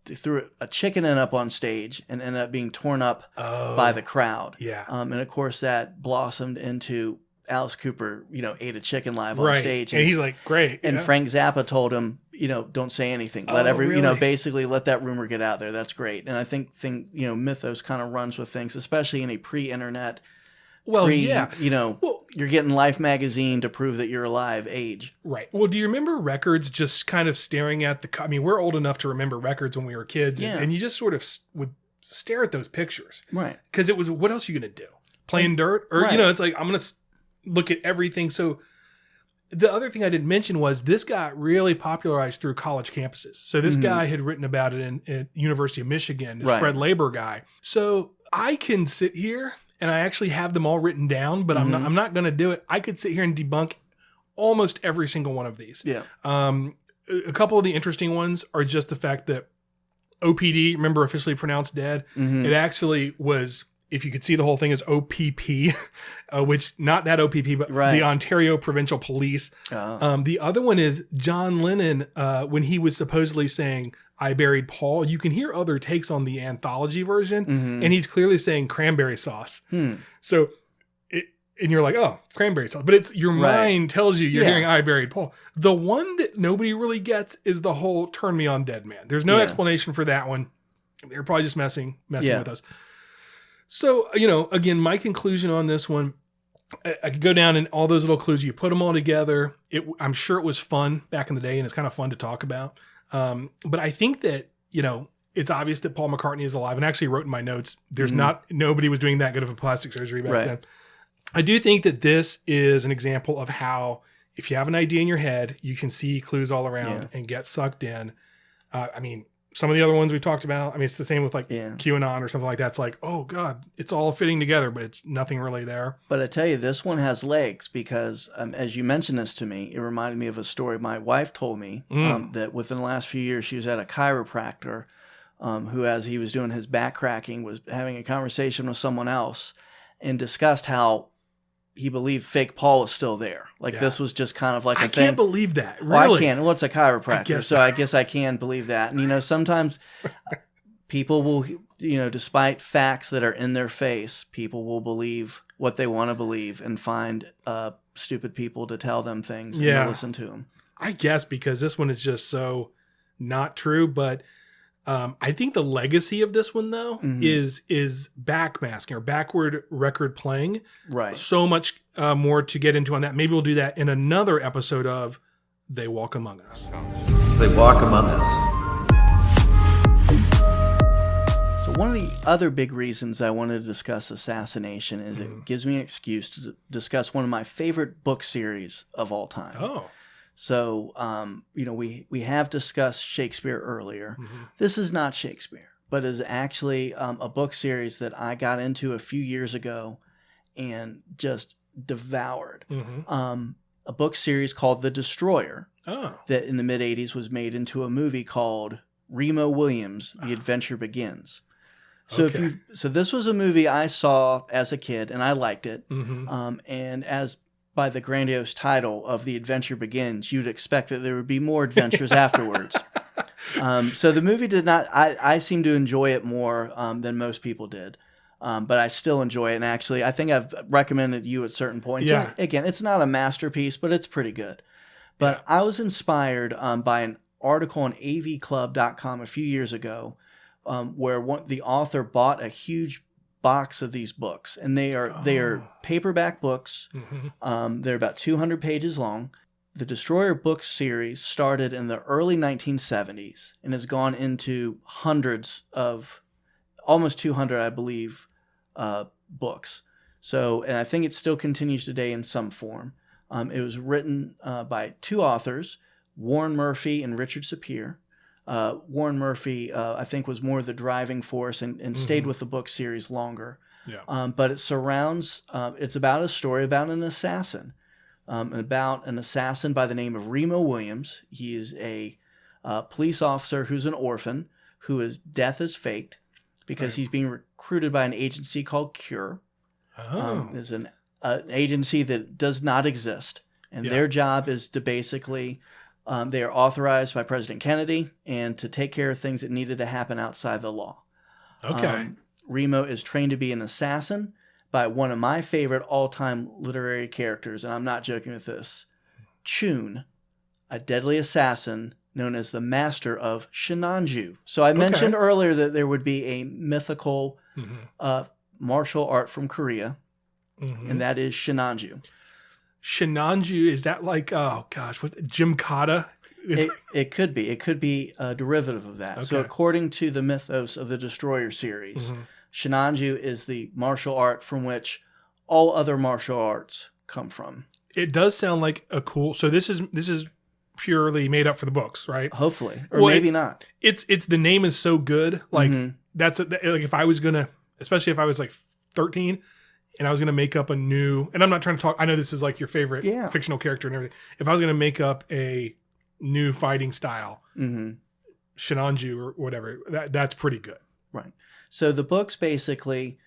they threw a chicken up on stage and ended up being torn up by the crowd. And of course that blossomed into Alice Cooper, ate a chicken live on stage. And he's like, great. And Frank Zappa told him, don't say anything. Basically let that rumor get out there. That's great. And I think mythos kind of runs with things, especially in a pre-internet, you're getting Life magazine to prove that you're alive age. Right. Well, do you remember records just kind of staring at we're old enough to remember records when we were kids. And you just sort of would stare at those pictures. Right. Because it was, what else are you going to do? Playing dirt? Or, it's like, I'm going to look at everything. So the other thing I didn't mention was this got really popularized through college campuses. So this guy had written about it at University of Michigan, this Fred Labor guy. So I can sit here and I actually have them all written down, but I'm not going to do it. I could sit here and debunk almost every single one of these. A couple of the interesting ones are just the fact that OPD, remember, officially pronounced dead. It actually was if you could see the whole thing as OPP, which not that OPP, but the Ontario Provincial Police. The other one is John Lennon, when he was supposedly saying, "I buried Paul." You can hear other takes on the anthology version, and he's clearly saying cranberry sauce. So, and you're like, oh, cranberry sauce. But it's your mind tells you you're hearing "I buried Paul." The one that nobody really gets is the whole "Turn Me On, Dead Man." There's no explanation for that one. They're probably just messing with us. So, again, my conclusion on this one, I could go down and all those little clues, you put them all together. I'm sure it was fun back in the day, and it's kind of fun to talk about. But I think that, it's obvious that Paul McCartney is alive, and I actually wrote in my notes, nobody was doing that good of a plastic surgery back then. I do think that this is an example of how, if you have an idea in your head, you can see clues all around and get sucked in. Some of the other ones we talked about, it's the same with QAnon or something like that. It's like, oh God, it's all fitting together, but it's nothing really there. But I tell you, this one has legs because as you mentioned this to me, it reminded me of a story my wife told me that within the last few years, she was at a chiropractor who, as he was doing his back cracking, was having a conversation with someone else and discussed how he believed fake Paul was still there. This was just kind of like a thing. I can't believe that. Really? Well, I can't. Well, it's a chiropractor, so I guess I can believe that. And, sometimes people will, despite facts that are in their face, people will believe what they want to believe and find stupid people to tell them things and to listen to them. I guess because this one is just so not true, but I think the legacy of this one, though, is backmasking or backward record playing. Right. So much more to get into on that. Maybe we'll do that in another episode of They Walk Among Us. They Walk Among Us. So one of the other big reasons I wanted to discuss Assassination is it gives me an excuse to discuss one of my favorite book series of all time. Oh. So, we have discussed Shakespeare earlier. This is not Shakespeare, but is actually a book series that I got into a few years ago and just devoured. A book series called The Destroyer that in the mid-'80s was made into a movie called Remo Williams, The Adventure Begins. So so this was a movie I saw as a kid and I liked it. And as by the grandiose title of The Adventure Begins, you'd expect that there would be more adventures afterwards. So the movie did not, I seem to enjoy it more than most people did. But I still enjoy it. And actually, I think I've recommended you at certain points. Yeah. And again, it's not a masterpiece, but it's pretty good. But I was inspired by an article on avclub.com a few years ago where the author bought a huge box of these books, and they are paperback books. They're about 200 pages long. The Destroyer book series started in the early 1970s and has gone into hundreds of, almost 200, I believe, books. So, and I think it still continues today in some form. It was written by two authors, Warren Murphy and Richard Sapir. Warren Murphy, I think, was more the driving force and stayed with the book series longer. But it surrounds, it's about a story about an assassin, by the name of Remo Williams. He is a police officer who's an orphan, whose death is faked because he's being recruited by an agency called Cure. There's an agency that does not exist. And their job is to basically... they are authorized by President Kennedy and to take care of things that needed to happen outside the law. Remo is trained to be an assassin by one of my favorite all-time literary characters, and I'm not joking with this, Chun, a deadly assassin known as the Master of Shinanju. So I mentioned earlier that there would be a mythical martial art from Korea, and that is Shinanju. Shinanju, is that like, oh gosh, what, Gymkata? It could be. It could be a derivative of that. So according to the mythos of the Destroyer series, Shinanju is the martial art from which all other martial arts come from. It does sound like a cool, so this is purely made up for the books, right? Hopefully. Or maybe not. It's the name is so good. Like like if I was going to, especially if I was like 13 and I was going to make up a new, and I'm not trying to talk, I know this is like your favorite fictional character and everything. If I was going to make up a new fighting style, Shinanju or whatever, that's pretty good. Right. So the books basically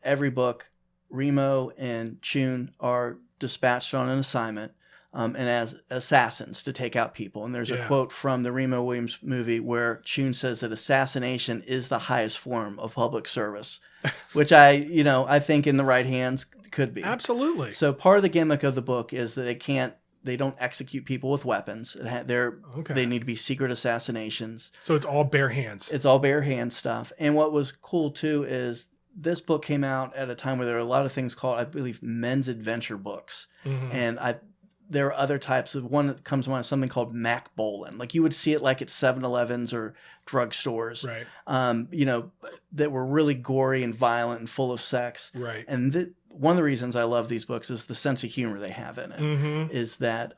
every book, Remo and Chun are dispatched on an assignment and as assassins to take out people. And there's a quote from the Remo Williams movie where Chun says that assassination is the highest form of public service, which I think in the right hands could be. Absolutely. So part of the gimmick of the book is that they don't execute people with weapons. They need to be secret assassinations. So it's all bare hands. It's all bare hand stuff. And what was cool too is this book came out at a time where there were a lot of things called, I believe, men's adventure books. Mm-hmm. And there are other types of, one that comes to mind, something called Mac Bolan. Like you would see it like at 7-Elevens or drugstores. Right. That were really gory and violent and full of sex. Right. And one of the reasons I love these books is the sense of humor they have in it. Mm-hmm. Is that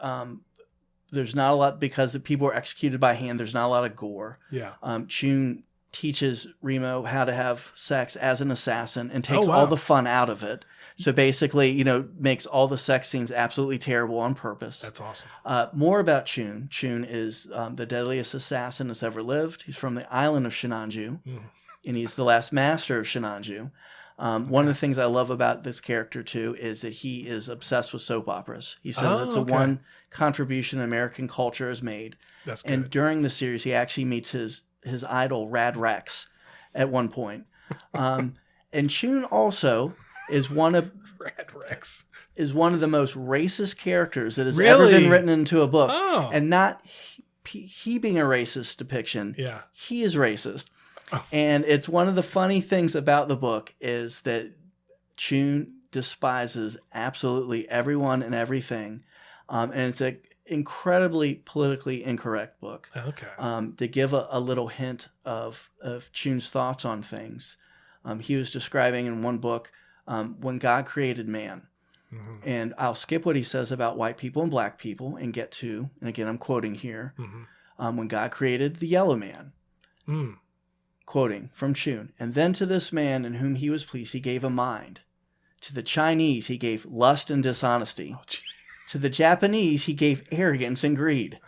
there's not a lot, because the people are executed by hand, there's not a lot of gore. Yeah. Chun teaches Remo how to have sex as an assassin and takes all the fun out of it. So basically, makes all the sex scenes absolutely terrible on purpose. That's awesome. More about Chun. Chun is the deadliest assassin that's ever lived. He's from the island of Shinanju, and he's the last master of Shinanju. One of the things I love about this character, too, is that he is obsessed with soap operas. He says it's one contribution American culture has made. That's good. And during the series, he actually meets his idol, Rad Rex, at one point. And Chun also is one of Rad Rex is one of the most racist characters that has ever been written into a book. Oh. And not he being a racist depiction. Yeah. He is racist. Oh. And it's one of the funny things about the book is that Chun despises absolutely everyone and everything. And it's an incredibly politically incorrect book. Okay. To give a little hint of Chun's thoughts on things. He was describing in one book when God created man. Mm-hmm. And I'll skip what he says about white people and black people and get to, and again, I'm quoting here, when God created the yellow man. Mm. Quoting from Chun. And then to this man in whom he was pleased, he gave a mind. To the Chinese, he gave lust and dishonesty. Oh, to the Japanese, he gave arrogance and greed.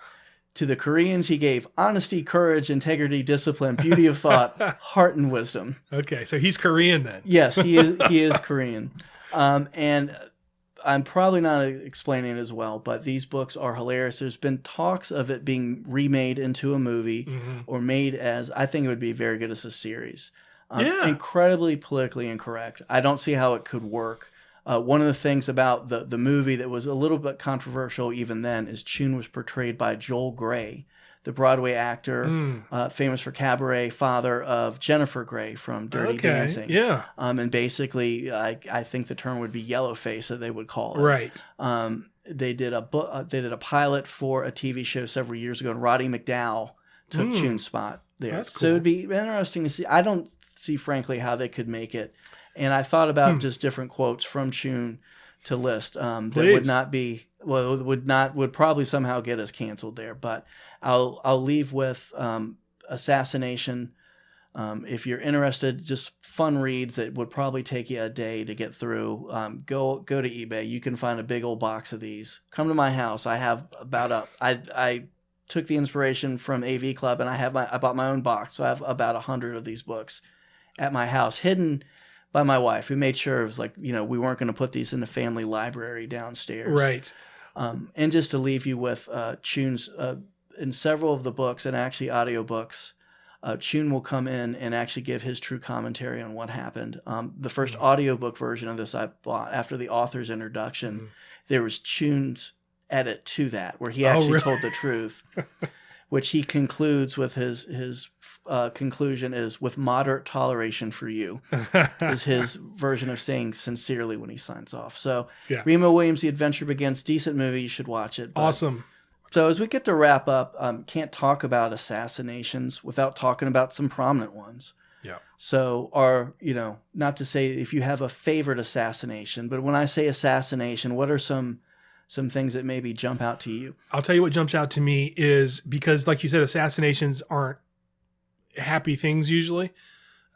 To the Koreans, he gave honesty, courage, integrity, discipline, beauty of thought, heart, and wisdom. Okay, so he's Korean then. Yes, he is Korean. And I'm probably not explaining it as well, but these books are hilarious. There's been talks of it being remade into a movie or made as, I think it would be very good as a series. Incredibly politically incorrect. I don't see how it could work. One of the things about the movie that was a little bit controversial even then is Chun was portrayed by Joel Grey, the Broadway actor, famous for Cabaret, father of Jennifer Grey from Dirty Dancing. Yeah. And basically, I think the term would be yellowface, that they would call it. Right. They did a pilot for a TV show several years ago, and Roddy McDowall took Chun's spot there. That's cool. So it'd be interesting to see. I don't see, frankly, how they could make it. And I thought about just different quotes from Chun to list that would not be, well, would probably somehow get us canceled there. But I'll leave with Assassination. If you're interested, just fun reads that would probably take you a day to get through. Go to eBay. You can find a big old box of these. Come to my house. I have I took the inspiration from AV Club, and I bought my own box. So I have about 100 of these books at my house, hidden by my wife, who made sure it was like, we weren't going to put these in the family library downstairs. Right. And just to leave you with Chun's, in several of the books and actually audiobooks, Chun will come in and actually give his true commentary on what happened. The first audiobook version of this I bought after the author's introduction. There was Chun's edit to that, where he actually told the truth, which he concludes with his conclusion is, with moderate toleration for you, is his version of saying sincerely when he signs off. So Remo Williams, The Adventure Begins, decent movie. You should watch it. Awesome. So as we get to wrap up, can't talk about assassinations without talking about some prominent ones. Yeah. So not to say if you have a favorite assassination, but when I say assassination, what are some things that maybe jump out to you? I'll tell you what jumps out to me is, because like you said, assassinations aren't happy things usually.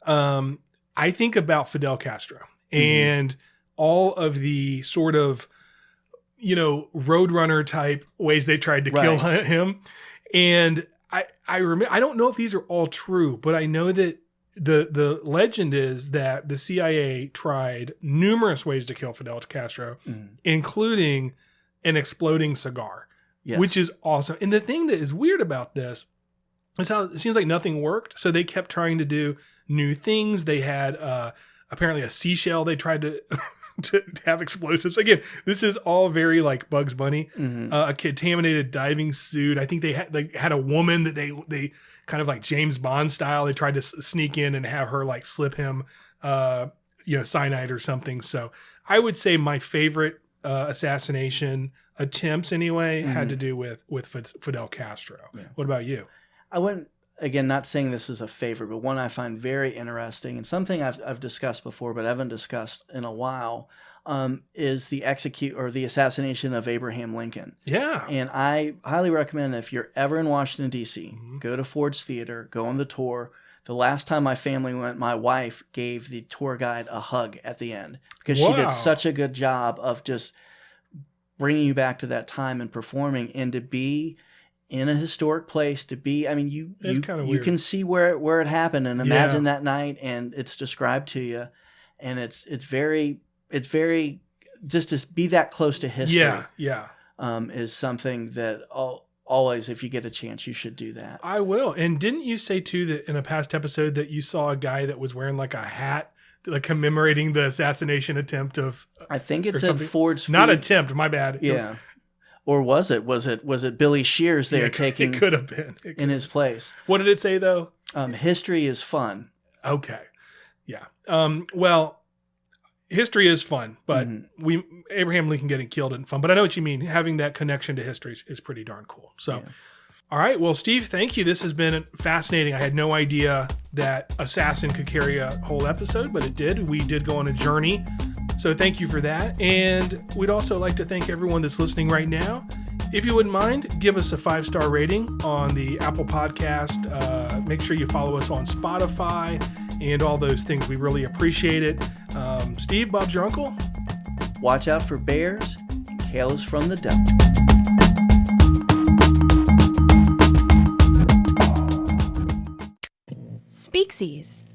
I think about Fidel Castro and all of the sort of, Roadrunner type ways they tried to kill him. And I remember, I don't know if these are all true, but I know that the legend is that the CIA tried numerous ways to kill Fidel Castro, including an exploding cigar, which is awesome. And the thing that is weird about this is how it seems like nothing worked. So they kept trying to do new things. They had apparently a seashell they tried to to have explosives. Again, this is all very like Bugs Bunny. A contaminated diving suit. I think they had a woman that they kind of like James Bond style. They tried to sneak in and have her like slip him cyanide or something. So I would say my favorite assassination attempts anyway had to do with Fidel Castro. Yeah. What about you? I wouldn't, again, not saying this is a favorite, but one I find very interesting and something I've discussed before, but haven't discussed in a while, is the assassination of Abraham Lincoln. Yeah. And I highly recommend if you're ever in Washington, D.C., go to Ford's Theater, go on the tour. The last time my family went, my wife gave the tour guide a hug at the end because she did such a good job of just bringing you back to that time and performing, and to be in a historic place, to be, I mean, you can see where it happened and imagine that night, and it's described to you, and it's very just to be that close to history. Is something that always, if you get a chance, you should do that. I will. And didn't you say too that in a past episode that you saw a guy that was wearing like a hat, like commemorating the assassination attempt of? I think it's at Ford's. Not attempt. My bad. Yeah. Or was it? Was it Billy Shears there taking? It could have been in his place. What did it say though? History is fun. Okay. Yeah. Well, history is fun, but Abraham Lincoln getting killed isn't fun. But I know what you mean. Having that connection to history is pretty darn cool. So, all right. Well, Steve, thank you. This has been fascinating. I had no idea that Assassin could carry a whole episode, but it did. We did go on a journey. So thank you for that. And we'd also like to thank everyone that's listening right now. If you wouldn't mind, give us a 5-star rating on the Apple Podcast. Make sure you follow us on Spotify and all those things. We really appreciate it. Steve, Bob's your uncle. Watch out for bears and hail is from the devil. Speaksies.